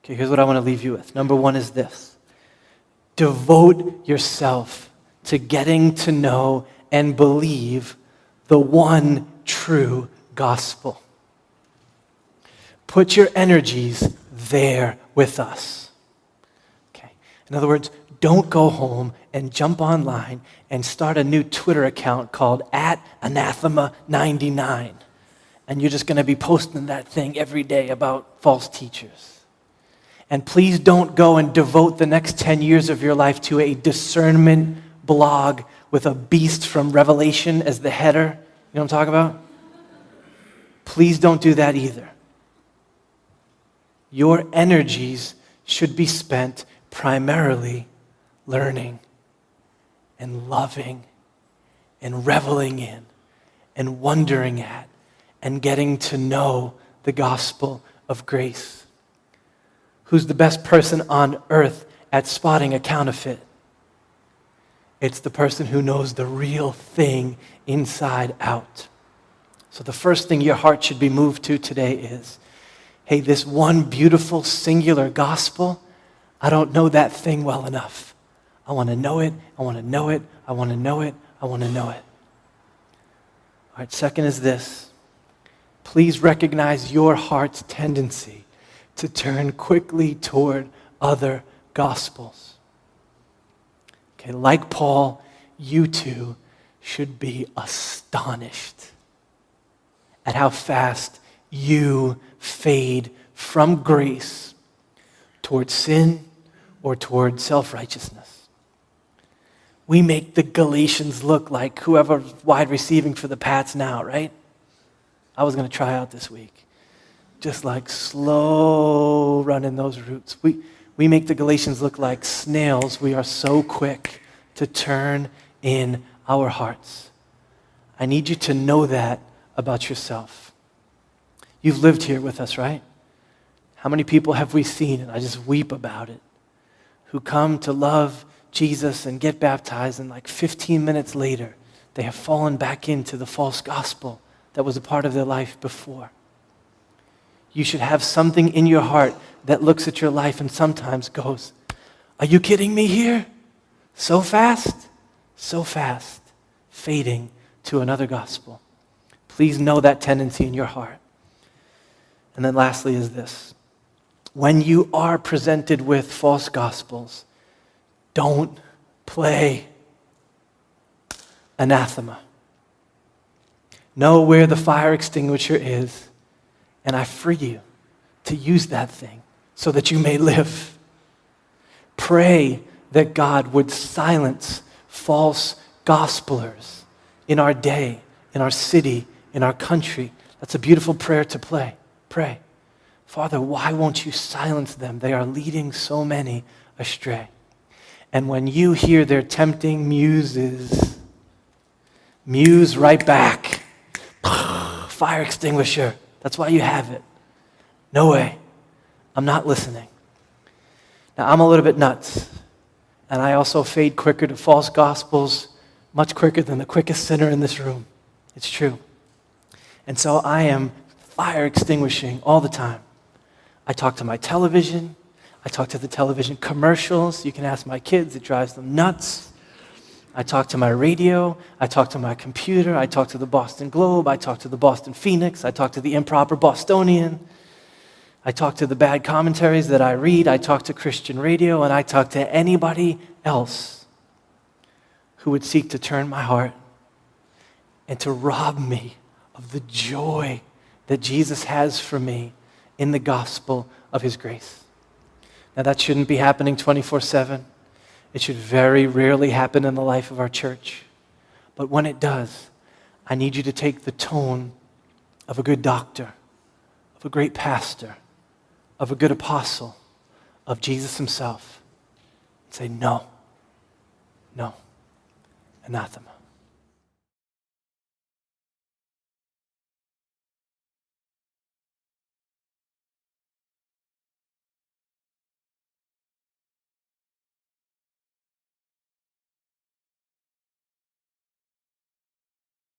Okay, here's what I want to leave you with. Number one is this. Devote yourself to getting to know and believe the one true gospel. Put your energies there with us. Okay. In other words, don't go home and jump online and start a new Twitter account called @Anathema99. And you're just going to be posting that thing every day about false teachers. And please don't go and devote the next 10 years of your life to a discernment blog with a beast from Revelation as the header. You know what I'm talking about? Please don't do that either. Your energies should be spent primarily learning and loving and reveling in and wondering at and getting to know the gospel of grace. Who's the best person on earth at spotting a counterfeit? It's the person who knows the real thing inside out. So the first thing your heart should be moved to today is, hey, this one beautiful singular gospel, I don't know that thing well enough. I want to know it, I want to know it, I want to know it, I want to know it. All right, second is this. Please recognize your heart's tendency to turn quickly toward other gospels. Okay, like Paul, you too should be astonished at how fast you fade from grace toward sin or toward self-righteousness. We make the Galatians look like whoever's wide receiving for the Pats now, right? I was going to try out this week. Just like slow running those routes. We make the Galatians look like snails. We are so quick to turn in our hearts. I need you to know that about yourself. You've lived here with us, right? How many people have we seen, and I just weep about it, who come to love Jesus and get baptized, and like 15 minutes later, they have fallen back into the false gospel that was a part of their life before. You should have something in your heart that looks at your life and sometimes goes, are you kidding me here? So fast, fading to another gospel. Please know that tendency in your heart. And then lastly is this. When you are presented with false gospels, don't play anathema. Know where the fire extinguisher is, and I free you to use that thing so that you may live. Pray that God would silence false gospelers in our day, in our city, in our country. That's a beautiful prayer to pray. Father, why won't you silence them? They are leading so many astray. And when you hear their tempting muses, muse right back. Fire extinguisher. That's why you have it. No way. I'm not listening. Now, I'm a little bit nuts. And I also fade quicker to false gospels, much quicker than the quickest sinner in this room. It's true. And so I am fire extinguishing all the time. I talk to my television. I talk to the television commercials. You can ask my kids. It drives them nuts. I talk to my radio. I talk to my computer. I talk to the Boston Globe. I talk to the Boston Phoenix. I talk to the improper Bostonian. I talk to the bad commentaries that I read. I talk to Christian radio. And I talk to anybody else who would seek to turn my heart and to rob me of the joy that Jesus has for me in the gospel of his grace. Now, that shouldn't be happening 24/7. It should very rarely happen in the life of our church. But when it does, I need you to take the tone of a good doctor, of a great pastor, of a good apostle, of Jesus himself, and say, no, anathema.